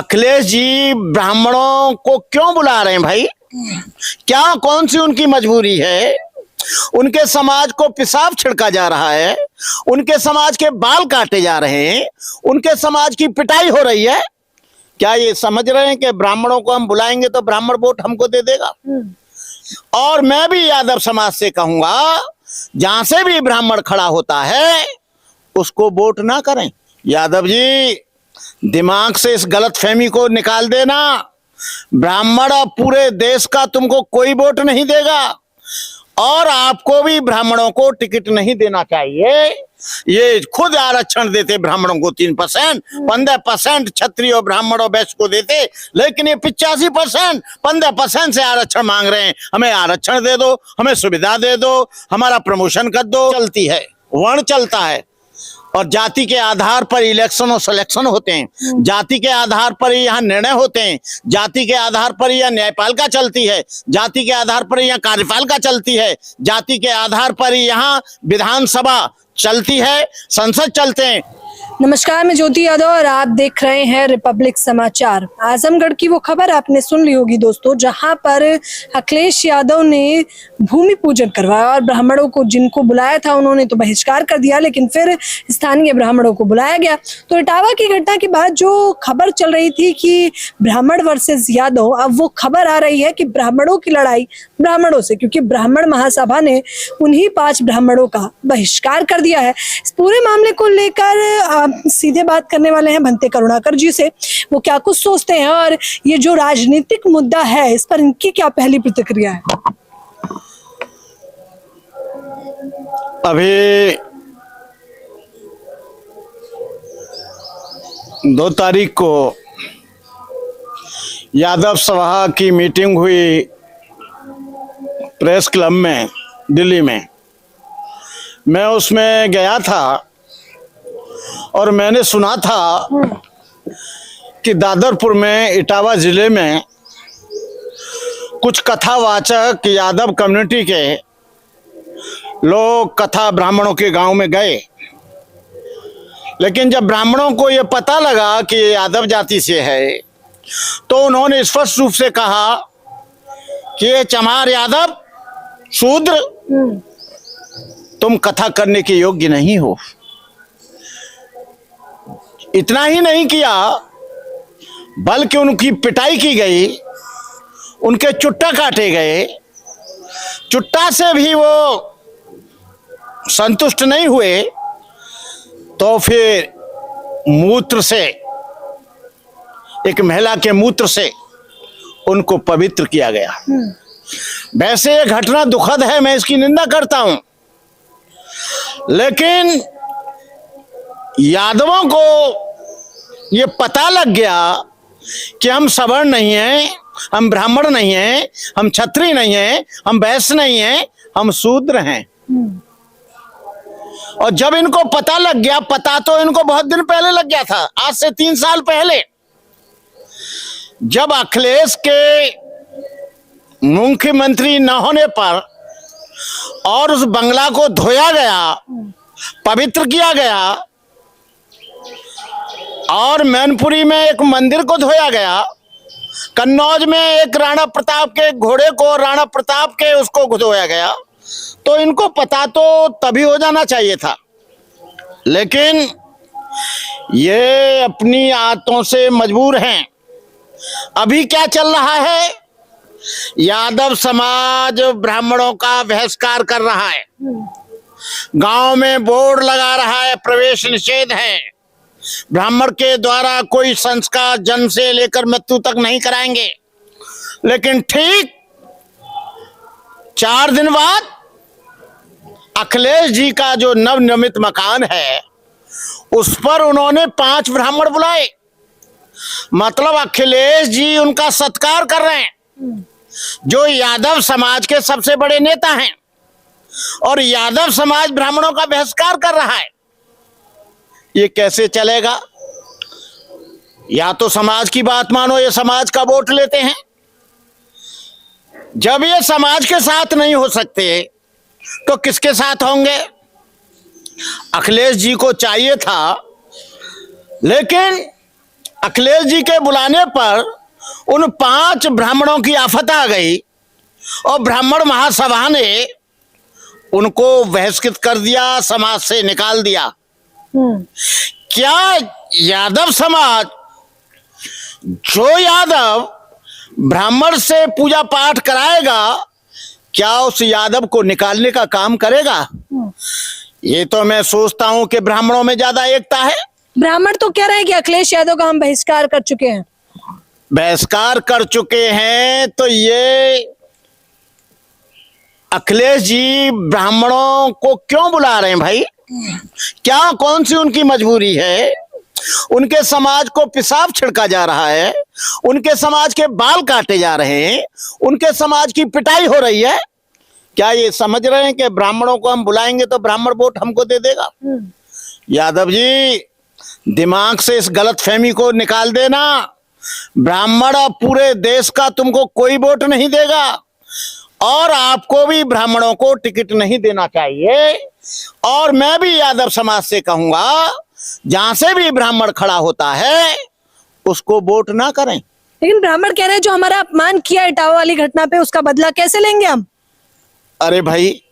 अखिलेश जी ब्राह्मणों को क्यों बुला रहे हैं भाई? क्या कौन सी उनकी मजबूरी है? उनके समाज को पेशाब छिड़का जा रहा है, उनके समाज के बाल काटे जा रहे हैं, उनके समाज की पिटाई हो रही है। क्या ये समझ रहे हैं कि ब्राह्मणों को हम बुलाएंगे तो ब्राह्मण वोट हमको दे देगा? और मैं भी यादव समाज से कहूंगा, जहां से भी ब्राह्मण खड़ा होता है उसको वोट ना करें। यादव जी, दिमाग से इस गलतफहमी को निकाल देना। ब्राह्मण और पूरे देश का तुमको कोई वोट नहीं देगा और आपको भी ब्राह्मणों को टिकट नहीं देना चाहिए। ये खुद आरक्षण देते ब्राह्मणों को 3%, 15% क्षत्रिय और ब्राह्मण और वैश्य को देते, लेकिन ये 85% 15% से आरक्षण मांग रहे हैं। हमें आरक्षण दे दो, हमें सुविधा दे दो, हमारा प्रमोशन कर दो। चलती है, वर्ण चलता है और जाति के आधार पर इलेक्शन और सिलेक्शन होते हैं, जाति के आधार पर ही यहाँ निर्णय होते हैं, जाति के आधार पर यहाँ न्यायपालिका चलती है, जाति के आधार पर यहाँ कार्यपालिका चलती है, जाति के आधार पर ही यहाँ विधानसभा चलती है, संसद चलते हैं। नमस्कार, मैं ज्योति यादव और आप देख रहे हैं रिपब्लिक समाचार। आजमगढ़ की वो खबर आपने सुन ली होगी दोस्तों, जहां पर अखिलेश यादव ने भूमि पूजन करवाया और ब्राह्मणों को जिनको बुलाया था उन्होंने तो बहिष्कार कर दिया, लेकिन फिर स्थानीय ब्राह्मणों को बुलाया गया। तो इटावा की घटना के बाद जो खबर चल रही थी कि ब्राह्मण वर्सेस यादव, अब वो खबर आ रही है कि ब्राह्मणों की लड़ाई ब्राह्मणों से, क्योंकि ब्राह्मण महासभा ने उन्हीं 5 ब्राह्मणों का बहिष्कार कर दिया है। इस पूरे मामले को लेकर सीधे बात करने वाले हैं भंते करुणाकर जी से। वो क्या कुछ सोचते हैं और ये जो राजनीतिक मुद्दा है इस पर इनकी क्या पहली प्रतिक्रिया है? अभी 2 तारीख को यादव सभा की मीटिंग हुई प्रेस क्लब में दिल्ली में। मैं उसमें गया था और मैंने सुना था कि दादरपुर में, इटावा जिले में कुछ कथावाचक यादव कम्युनिटी के लोग कथा ब्राह्मणों के गांव में गए, लेकिन जब ब्राह्मणों को यह पता लगा कि ये यादव जाति से है तो उन्होंने स्पष्ट रूप से कहा कि ये चमार यादव शूद्र, तुम कथा करने के योग्य नहीं हो। इतना ही नहीं किया बल्कि उनकी पिटाई की गई, उनके चुट्टा काटे गए। चुट्टा से भी वो संतुष्ट नहीं हुए तो फिर मूत्र से, एक महिला के मूत्र से उनको पवित्र किया गया। वैसे ये घटना दुखद है, मैं इसकी निंदा करता हूं, लेकिन यादवों को ये पता लग गया कि हम सवर्ण नहीं हैं, हम ब्राह्मण नहीं हैं, हम क्षत्रिय नहीं हैं, हम वैश्य नहीं हैं, हम शूद्र हैं। और जब इनको पता लग गया, पता तो इनको बहुत दिन पहले लग गया था, आज से 3 साल पहले, जब अखिलेश के मुख्यमंत्री न होने पर और उस बंगला को धोया गया, पवित्र किया गया और मैनपुरी में एक मंदिर को धोया गया, कन्नौज में एक राणा प्रताप के घोड़े को, राणा प्रताप के उसको धोया गया, तो इनको पता तो तभी हो जाना चाहिए था। लेकिन ये अपनी आदतों से मजबूर हैं। अभी क्या चल रहा है? यादव समाज ब्राह्मणों का बहिष्कार कर रहा है, गांव में बोर्ड लगा रहा है, प्रवेश निषेध है, ब्राह्मण के द्वारा कोई संस्कार जन्म से लेकर मृत्यु तक नहीं कराएंगे। लेकिन ठीक 4 दिन बाद अखिलेश जी का जो नवनिर्मित मकान है उस पर उन्होंने 5 ब्राह्मण बुलाए। मतलब अखिलेश जी उनका सत्कार कर रहे हैं, जो यादव समाज के सबसे बड़े नेता हैं, और यादव समाज ब्राह्मणों का बहिष्कार कर रहा है। ये कैसे चलेगा? या तो समाज की बात मानो, ये समाज का वोट लेते हैं। जब ये समाज के साथ नहीं हो सकते तो किसके साथ होंगे? अखिलेश जी को चाहिए था, लेकिन अखिलेश जी के बुलाने पर उन 5 ब्राह्मणों की आफत आ गई और ब्राह्मण महासभा ने उनको बहिष्कृत कर दिया, समाज से निकाल दिया। क्या यादव समाज, जो यादव ब्राह्मण से पूजा पाठ कराएगा, क्या उस यादव को निकालने का काम करेगा? ये तो मैं सोचता हूं कि ब्राह्मणों में ज्यादा एकता है। ब्राह्मण तो कह रहे हैं कि अखिलेश यादव का हम बहिष्कार कर चुके हैं। बहिष्कार कर चुके हैं तो ये अखिलेश जी ब्राह्मणों को क्यों बुला रहे हैं भाई? क्या कौन सी उनकी मजबूरी है? उनके समाज को पेशाब छिड़का जा रहा है, उनके समाज के बाल काटे जा रहे हैं, उनके समाज की पिटाई हो रही है। क्या ये समझ रहे हैं कि ब्राह्मणों को हम बुलाएंगे तो ब्राह्मण वोट हमको दे देगा? यादव जी, दिमाग से इस गलतफहमी को निकाल देना। ब्राह्मण पूरे देश का तुमको कोई वोट नहीं देगा और आपको भी ब्राह्मणों को टिकट नहीं देना चाहिए। और मैं भी यादव समाज से कहूंगा, जहां से भी ब्राह्मण खड़ा होता है उसको वोट ना करें। लेकिन ब्राह्मण कह रहे हैं जो हमारा अपमान किया इटावा वाली घटना पे, उसका बदला कैसे लेंगे हम? अरे भाई,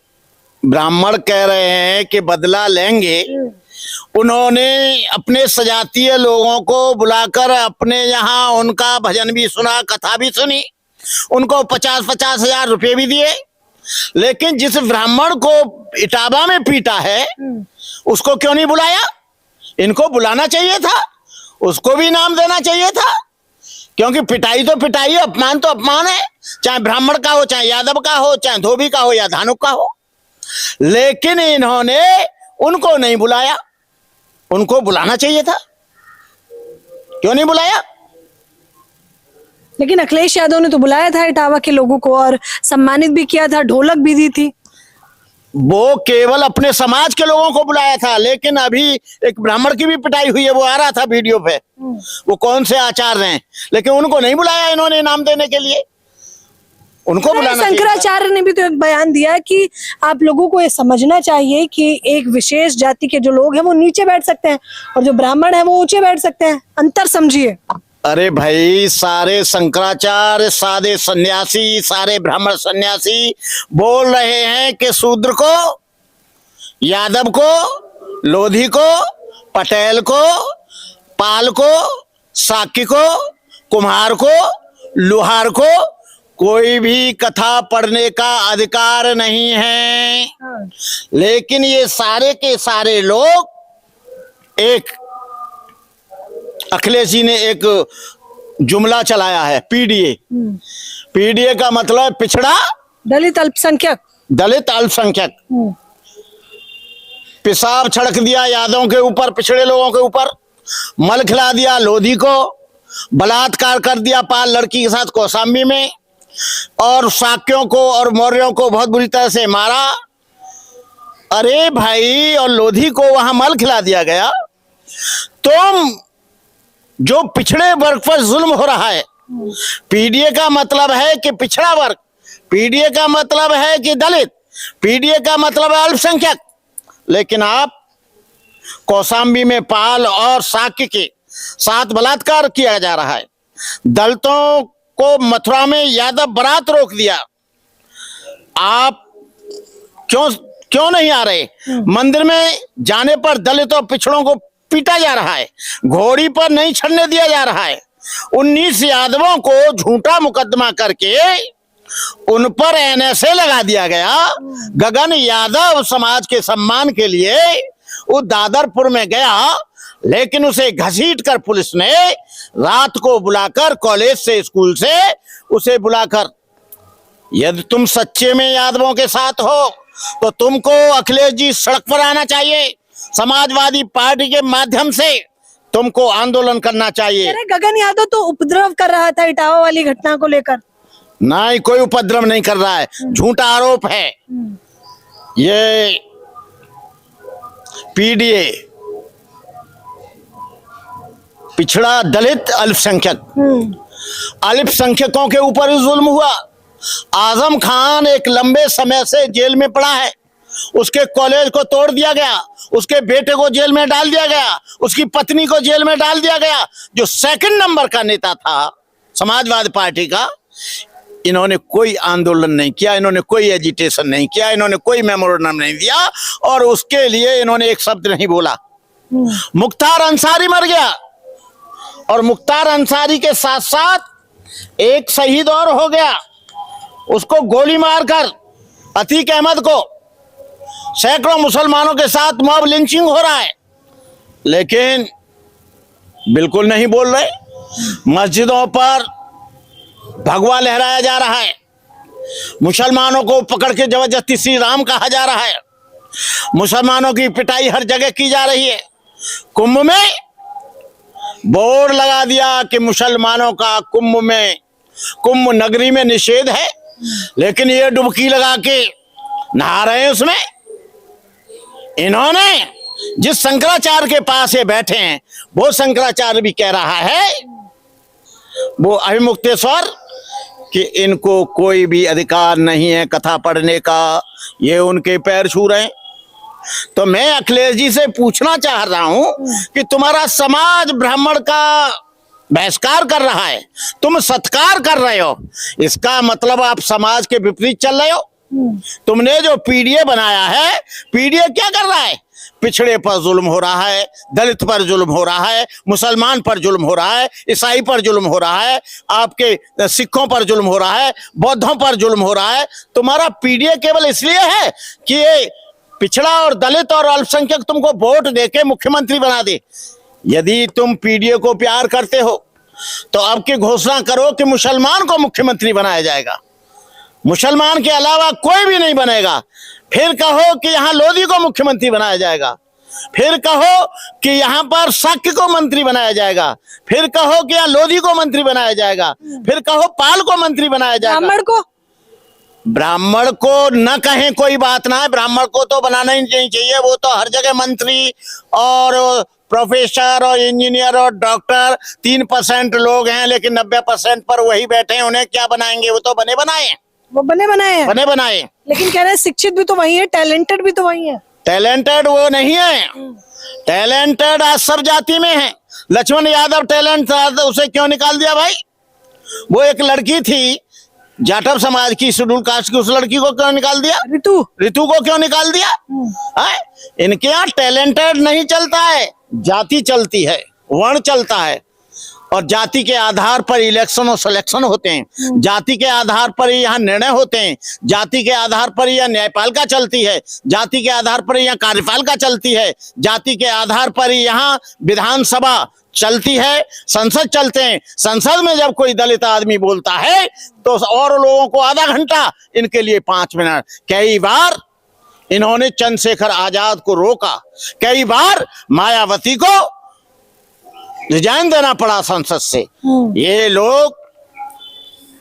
ब्राह्मण कह रहे हैं कि बदला लेंगे। उन्होंने अपने सजातीय लोगों को बुलाकर अपने यहाँ उनका भजन भी सुना, कथा भी सुनी, उनको 50-50 हजार रुपए भी दिए। लेकिन जिस ब्राह्मण को इटावा में पीटा है उसको क्यों नहीं बुलाया? इनको बुलाना चाहिए था, उसको भी इनाम देना चाहिए था। क्योंकि पिटाई तो पिटाई है, अपमान तो अपमान है, चाहे ब्राह्मण का हो, चाहे यादव का हो, चाहे धोबी का हो या धानुक का हो। लेकिन इन्होंने उनको नहीं बुलाया, उनको बुलाना चाहिए था। क्यों नहीं बुलाया? लेकिन अखिलेश यादव ने तो बुलाया था इटावा के लोगों को और सम्मानित भी किया था, ढोलक भी दी थी। वो केवल अपने समाज के लोगों को बुलाया था, लेकिन अभी एक ब्राह्मण की भी पिटाई हुई है, वो आ रहा था वीडियो पे। वो कौन से आचार्य हैं, लेकिन उनको नहीं बुलाया इन्होंने इनाम देने के लिए। उनको बुलाना चाहिए। शंकराचार्य ने भी तो एक बयान दिया कि आप लोगों को ये समझना चाहिए कि एक विशेष जाति के जो लोग हैं वो नीचे बैठ सकते हैं और जो ब्राह्मण है वो ऊंचे बैठ सकते हैं। अंतर समझिए। अरे भाई, सारे शंकराचार्य, सारे सन्यासी, सारे ब्राह्मण सन्यासी बोल रहे हैं कि शूद्र को, यादव को, लोधी को, पटेल को, पाल को, साकी को, कुम्हार को, लोहार को कोई भी कथा पढ़ने का अधिकार नहीं है। लेकिन ये सारे के सारे लोग एक, अखिलेश जी ने एक जुमला चलाया है, पीडीए। पीडीए का मतलब पिछड़ा, दलित अल्पसंख्यक। दलित अल्पसंख्यक। पेशाब छिड़क दिया यादवों के ऊपर, पिछड़े लोगों के ऊपर, मल खिला दिया लोधी को, बलात्कार कर दिया पाल लड़की के साथ कौशाम्बी में, और साक्यों को और मौर्यों को बहुत बुरी तरह से मारा। अरे भाई, और लोधी को वहां मल खिला दिया गया। तुम जो पिछड़े वर्ग पर जुल्म हो रहा है, पीडीए का मतलब है कि पिछड़ा वर्ग, पीडीए का मतलब है कि दलित, पीडीए का मतलब है अल्पसंख्यक। लेकिन आप कौशाम्बी में पाल और साक्य के साथ बलात्कार किया जा रहा है। दलितों को मथुरा में यादव बारात रोक दिया। आप क्यों नहीं आ रहे? मंदिर में जाने पर दलित और पिछड़ों को पीटा जा रहा है, घोड़ी पर नहीं चढ़ने दिया जा रहा है। 19 यादवों को झूठा मुकदमा करके उन पर एनएसए लगा दिया गया। गगन यादव समाज के सम्मान के लिए वो दादरपुर में गया, लेकिन उसे घसीट कर पुलिस ने रात को बुलाकर, कॉलेज से, स्कूल से उसे बुलाकर, यदि तुम सच्चे में यादवों के साथ हो तो तुमको अखिलेश जी सड़क पर आना चाहिए। समाजवादी पार्टी के माध्यम से तुमको आंदोलन करना चाहिए। अरे गगन यादव तो उपद्रव कर रहा था इटावा वाली घटना को लेकर। नहीं, कोई उपद्रव नहीं कर रहा है, झूठा आरोप है। ये पीडीए, पिछड़ा दलित अल्पसंख्यक, अल्पसंख्यकों के ऊपर जुल्म हुआ। आजम खान एक लंबे समय से जेल में पड़ा है उसके कॉलेज को तोड़ दिया गया, उसके बेटे को जेल में डाल दिया गया, उसकी पत्नी को जेल में डाल दिया गया। जो सेकंड नंबर का नेता था समाजवादी पार्टी का, इन्होंने कोई आंदोलन नहीं किया, इन्होंने कोई एजिटेशन नहीं किया, इन्होंने कोई मेमोरेंडम नहीं दिया और उसके लिए इन्होंने एक शब्द नहीं बोला। मुख्तार अंसारी मर गया और मुख्तार अंसारी के साथ साथ एक शहीद और हो गया, उसको गोली मारकर अतीक अहमद को। सैकड़ों मुसलमानों के साथ मॉब लिंचिंग हो रहा है, लेकिन बिल्कुल नहीं बोल रहे। मस्जिदों पर भगवा लहराया जा रहा है, मुसलमानों को पकड़ के जबरदस्ती श्री राम कहा जा रहा है, मुसलमानों की पिटाई हर जगह की जा रही है। कुंभ में बोर्ड लगा दिया कि मुसलमानों का कुंभ नगरी में निषेध है, लेकिन ये डुबकी लगा के नहा रहे हैं उसमें। इन्होंने जिस शंकराचार्य के पास ये बैठे हैं, वो शंकराचार्य भी कह रहा है, वो अभिमुक्तेश्वर, कि इनको कोई भी अधिकार नहीं है कथा पढ़ने का, ये उनके पैर छू रहे हैं। तो मैं अखिलेश जी से पूछना चाह रहा हूं कि तुम्हारा समाज ब्राह्मण का बहिष्कार कर रहा है, तुम सत्कार कर रहे हो, इसका मतलब आप समाज के विपरीत चल रहे हो। तुमने जो पीडीए बनाया है, पीडीए क्या कर रहा है? पिछड़े पर जुल्म हो रहा है, दलित पर जुल्म हो रहा है, मुसलमान पर जुल्म हो रहा है, ईसाई पर जुल्म हो रहा है, आपके सिखों पर जुल्म हो रहा है, बौद्धों पर जुल्म हो रहा है। तुम्हारा पीडीए केवल इसलिए है कि ये पिछड़ा और दलित और अल्पसंख्यक तुमको वोट देके मुख्यमंत्री बना दे। यदि तुम पीडीए को प्यार करते हो तो अब की घोषणा करो कि मुसलमान को मुख्यमंत्री बनाया जाएगा, मुसलमान के अलावा कोई भी नहीं बनेगा। फिर कहो कि यहाँ लोधी को मुख्यमंत्री बनाया जाएगा, फिर कहो कि यहाँ पर शाक्य को मंत्री बनाया जाएगा, फिर कहो कि यहाँ लोधी को मंत्री बनाया जाएगा, फिर कहो पाल को मंत्री बनाया जाएगा। ब्राह्मण को न कहें कोई बात ना है, ब्राह्मण को तो बनाना ही नहीं चाहिए। वो तो हर जगह मंत्री और प्रोफेसर और इंजीनियर और डॉक्टर 3% लोग हैं, लेकिन 90% पर वही बैठे हैं। उन्हें क्या बनाएंगे? वो तो बने बनाए हैं, वो बने बनाए। लेकिन कह रहे हैं शिक्षित भी तो वही है, टैलेंटेड भी तो वही है। टैलेंटेड वो नहीं है, टैलेंटेड आज सब जाति में है। लक्ष्मण यादव टैलेंट था, उसे क्यों निकाल दिया भाई? वो एक लड़की थी जाटव समाज की, शेड्यूल कास्ट की, उस लड़की को क्यों निकाल दिया? ऋतु को क्यों निकाल दिया? इनके यहाँ टैलेंटेड नहीं चलता है, जाति चलती है, वर्ण चलता है, और जाति के आधार पर इलेक्शन और सिलेक्शन होते हैं, जाति के आधार पर ही यहाँ निर्णय होते हैं, जाति के आधार पर यहाँ न्यायपालिका चलती है, जाति के आधार पर यहाँ कार्यपालिका चलती है, जाति के आधार पर ही यहाँ विधानसभा चलती है, संसद चलते हैं। संसद में जब कोई दलित आदमी बोलता है तो और लोगों को आधा घंटा, इनके लिए 5 मिनट। कई बार इन्होंने चंद्रशेखर आजाद को रोका, कई बार मायावती को रिजाइन देना पड़ा संसद से। ये लोग,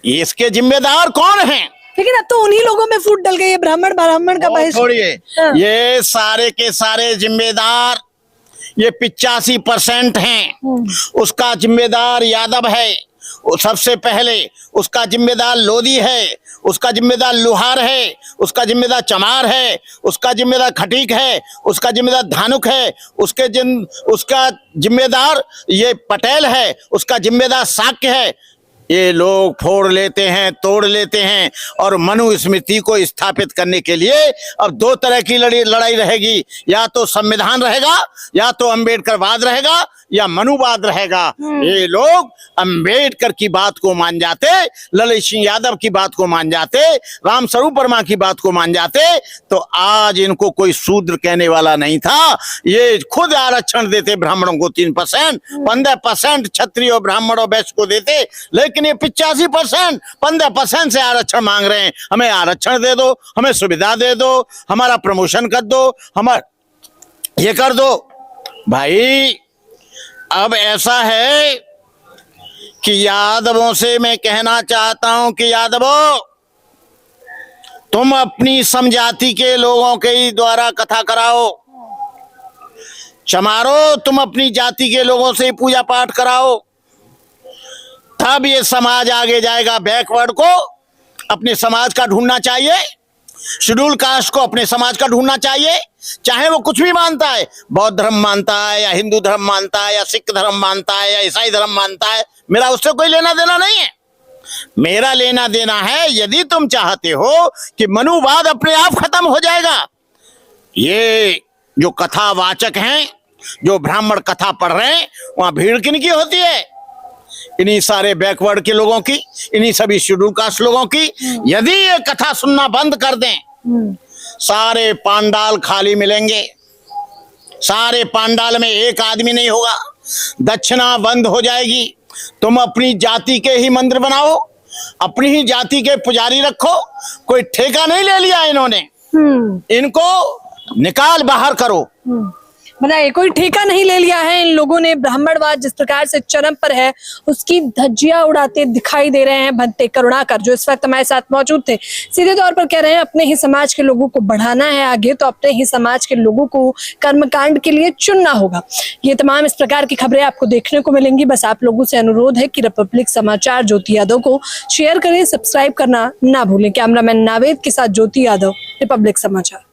इसके जिम्मेदार कौन हैं? लेकिन अब तो उन्हीं लोगों में फूट डल गई है, ब्राह्मण का बहिष्कार। छोड़िए, ये सारे के सारे जिम्मेदार, ये 85% हैं। उसका जिम्मेदार यादव है, सबसे पहले उसका जिम्मेदार लोधी है, उसका जिम्मेदार लुहार है, उसका जिम्मेदार चमार है, उसका जिम्मेदार खटीक है, उसका जिम्मेदार धानुक है, उसका जिम्मेदार ये पटेल है, उसका जिम्मेदार शाक्य है। ये लोग फोड़ लेते हैं, तोड़ लेते हैं, और मनुस्मृति को स्थापित करने के लिए अब 2 तरह की लड़ाई रहेगी, या तो संविधान रहेगा, या तो अम्बेडकरवाद रहेगा, या मनुवाद रहेगा। ये लोग अम्बेडकर की बात को मान जाते, ललित सिंह यादव की बात को मान जाते, रामस्वरूप वर्मा की बात को मान जाते, तो आज इनको कोई शूद्र कहने वाला नहीं था। ये खुद आरक्षण देते ब्राह्मणों को 3%, 15% क्षत्रिय और ब्राह्मण और वैश्य को देते, लेकिन ये 85% 15% से आरक्षण मांग रहे हैं। हमें आरक्षण दे दो, हमें सुविधा दे दो, हमारा प्रमोशन कर दो, हमारा ये कर दो। भाई अब ऐसा है कि यादवों से मैं कहना चाहता हूं कि यादवों, तुम अपनी समजाति के लोगों के ही द्वारा कथा कराओ, चमारो तुम अपनी जाति के लोगों से ही पूजा पाठ कराओ, तब ये समाज आगे जाएगा। बैकवर्ड को अपने समाज का ढूंढना चाहिए, शेड्यूल कास्ट को अपने समाज का ढूंढना चाहिए, चाहे वो कुछ भी मानता है, बौद्ध धर्म मानता है या हिंदू धर्म मानता है या सिख धर्म मानता है या ईसाई धर्म मानता है, मेरा उससे कोई लेना देना नहीं है। मेरा लेना देना है, यदि तुम चाहते हो कि मनुवाद अपने आप खत्म हो जाएगा, ये जो कथावाचक हैं, जो ब्राह्मण कथा पढ़ रहे हैं, वहां भीड़ किनकी होती है? इन्हीं सारे बैकवर्ड के लोगों की, इन्हीं सभी शेड्यूल कास्ट लोगों की। यदि ये कथा सुनना बंद कर दें, सारे पांडाल खाली मिलेंगे, सारे पांडाल में एक आदमी नहीं होगा, दक्षिणा बंद हो जाएगी। तुम अपनी जाति के ही मंदिर बनाओ, अपनी ही जाति के पुजारी रखो, कोई ठेका नहीं ले लिया इन्होंने, इनको निकाल बाहर करो। बताइए, कोई ठेका नहीं ले लिया है इन लोगों ने। ब्राह्मणवाद जिस प्रकार से चरम पर है, उसकी धज्जियां उड़ाते दिखाई दे रहे हैं भंते करुणाकर, जो इस वक्त हमारे साथ मौजूद थे। सीधे तौर पर कह रहे हैं अपने ही समाज के लोगों को बढ़ाना है आगे, तो अपने ही समाज के लोगों को कर्मकांड के लिए चुनना होगा। ये तमाम इस प्रकार की खबरें आपको देखने को मिलेंगी। बस आप लोगों से अनुरोध है कि रिपब्लिक समाचार ज्योति यादव को शेयर करें, सब्सक्राइब करना ना भूलें। कैमरामैन नावेद के साथ ज्योति यादव, रिपब्लिक समाचार।